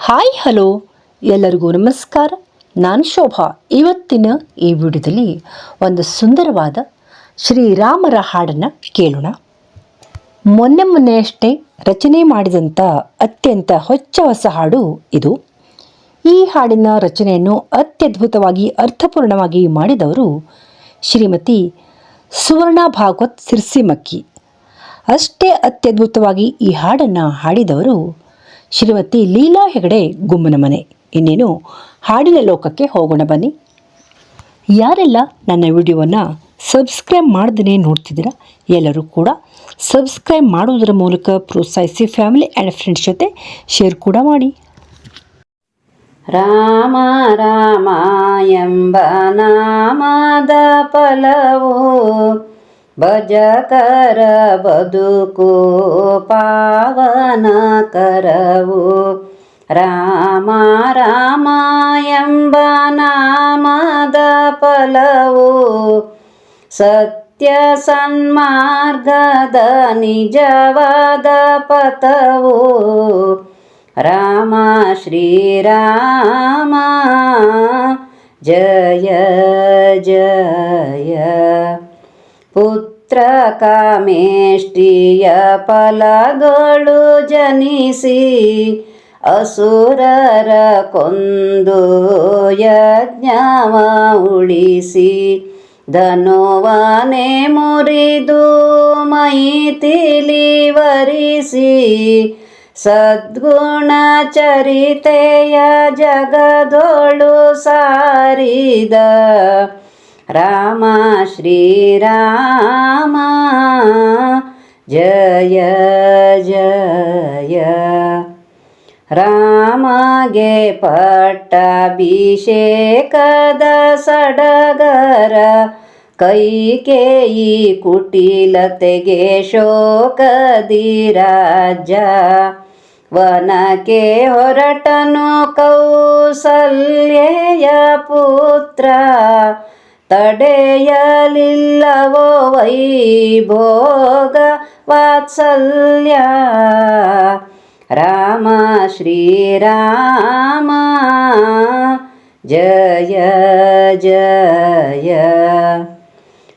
Hi hello ಎಲ್ಲರಿಗೂ ನಮಸ್ಕಾರ. ನಾನು ಶೋಭಾ. ಇವತ್ತಿನ ಈ ವಿಡಿಯೋದಲ್ಲಿ ಒಂದು ಸುಂದರವಾದ ಶ್ರೀರಾಮರ ಹಾಡನ್ನು ಕೇಳೋಣ. ಮೊನ್ನೆಯಷ್ಟೇ ರಚನೆ ಮಾಡಿದಂಥ ಅತ್ಯಂತ ಹೊಸ ಹಾಡು ಇದು. ಈ ಹಾಡಿನ ರಚನೆಯನ್ನು ಅತ್ಯದ್ಭುತವಾಗಿ ಅರ್ಥಪೂರ್ಣವಾಗಿ ಮಾಡಿದವರು ಶ್ರೀಮತಿ ಸುವರ್ಣ ಭಾಗವತ್ ಸಿರ್ಸಿಮಕ್ಕಿ. ಅಷ್ಟೇ ಅತ್ಯದ್ಭುತವಾಗಿ ಈ ಹಾಡನ್ನು ಹಾಡಿದವರು ಶ್ರೀಮತಿ ಲೀಲಾ ಹೆಗಡೆ ಗುಮ್ಮನಮನೆ. ಇನ್ನೇನು ಹಾಡಿನ ಲೋಕಕ್ಕೆ ಹೋಗೋಣ ಬನ್ನಿ. ಯಾರೆಲ್ಲ ನನ್ನ ವಿಡಿಯೋವನ್ನು ಸಬ್ಸ್ಕ್ರೈಬ್ ಮಾಡ್ದೇ ನೋಡ್ತಿದ್ದೀರಾ ಎಲ್ಲರೂ ಕೂಡ ಸಬ್ಸ್ಕ್ರೈಬ್ ಮಾಡುವುದರ ಮೂಲಕ ಪ್ರೋತ್ಸಾಹಿಸಿ. ಫ್ಯಾಮಿಲಿ ಆ್ಯಂಡ್ ಫ್ರೆಂಡ್ಸ್ ಜೊತೆ ಶೇರ್ ಕೂಡ ಮಾಡಿ. ರಾಮ ರಾಮ ಎಂಬ ನಾಮದ ಫಲವು ಭಜಕರ ಬದುಕು ಪಾವನ ಕರವು. ರಾಮ ರಾಮ ಎಂಬ ನಾಮದ ಫಲವು ಸತ್ಯ ಸನ್ಮಾರ್ಗದ ನಿಜವಾದ ಪಥವು. ರಾಮ ಶ್ರೀರಾಮ ಜಯ ಜಯ. ಪುತ್ರ ಕಾಮೇಷ್ಟಿಯ ಫಲಗಳು ಜನಿಸಿ ಅಸುರರ ಕೊಂದು ಯಜ್ಞವ ಉಳಿಸಿ ಧನುವನೆ ಮುರಿದು ಮೈಥಿಲಿ ವರಿಸಿ ಸದ್ಗುಣ ಚರಿತೆಯ ಜಗದೊಳು ಸಾರಿದ. ರಾಮ ಶ್ರೀರಾಮ ಜಯ ಜಯ. ರಾಮಗೆ ಪಟ್ಟಾಭಿಷೇಕದ ಸಡಗರ ಕೈಕೇಯಿ ಕುಟಿಲತೆಗೆ ಶೋಕದಿ ರಾಜ. ವನಕ್ಕೆ ಹೊರಟನು ಕೌಸಲ್ಯೆಯ ಪುತ್ರ ತಡೆಯಲಿಲ್ಲವೋ ವೈಭೋಗ ವಾತ್ಸಲ್ಯ. ರಾಮ ಶ್ರೀರಾಮ ಜಯ ಜಯ.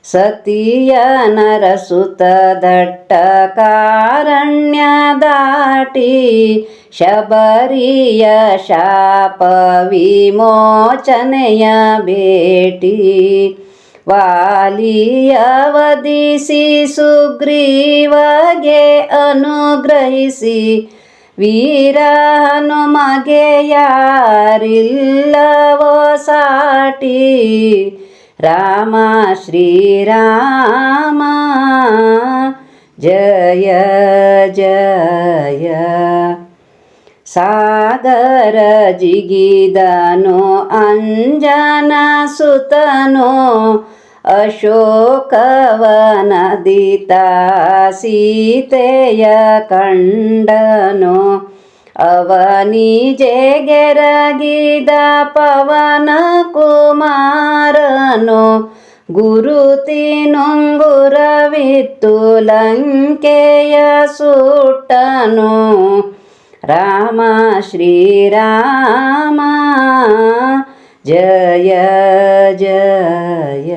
ಸತಿಯ ನರಸುತ ದಟ್ಟ ಕಾರಣ್ಯ ದಾಟಿ ಶಬರಿಯ ಶಾಪ ವಿಮೋಚನೆಯ ಭೇಟಿ. ವಾಲಿಯ ವಧಿಸಿ ಸುಗ್ರೀವಗೆ ಅನುಗ್ರಹಿಸಿ ವೀರ ಹನುಮಗೆ ಯಾರಿಲ್ಲವೋ ಸಾಟಿ. ರಾಮ ಶ್ರೀರಾಮ ಜಯ ಜಯ. ಸಾಗರ ಜಿಗಿದನು ಅಂಜನ ಸುತನು ಅಶೋಕವನದಿತ ಸೀತೆಯ ಕಂಡನು. ಅವನಿಜೆಗೆರಗಿದ ಪವನ ಕುಮಾರನು ಗುರುತಿನುಂಗುರವಿತ್ತು ಲಂಕೆಯ ಸುಟ್ಟನು. ರಾಮ ಶ್ರೀರಾಮ ಜಯ ಜಯ.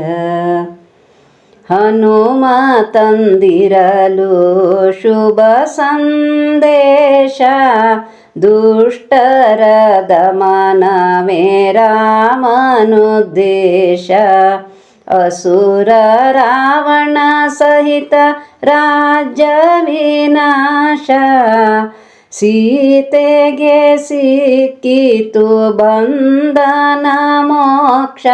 ಹನುಮ ತಂದಿರಲು ಶುಭ ಸಂದೇಶ ದುಷ್ಟರ ದಮನವೇ ರಾಮನುದ್ದೇಶ. ಅಸುರ ರಾವಣ ಸಹಿತ ರಾಜ್ಯ ವಿನಾಶ ಸೀತೆಗೆ ಸಿಕ್ಕಿತು ಬಂಧನ ಮೋಕ್ಷ.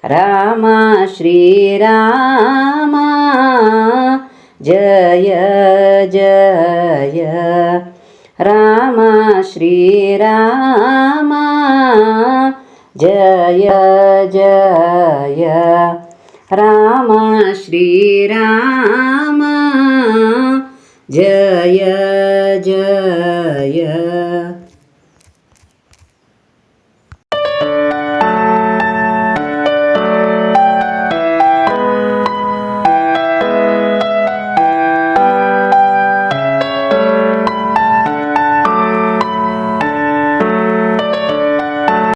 ರಾಮ ಶ್ರೀರಾಮ ಜಯ ಜಯ. ರಾಮ ಶ್ರೀರಾಮ ಜಯ ಜಯ. ರಾಮ ಶ್ರೀರಾಮ ಜಯ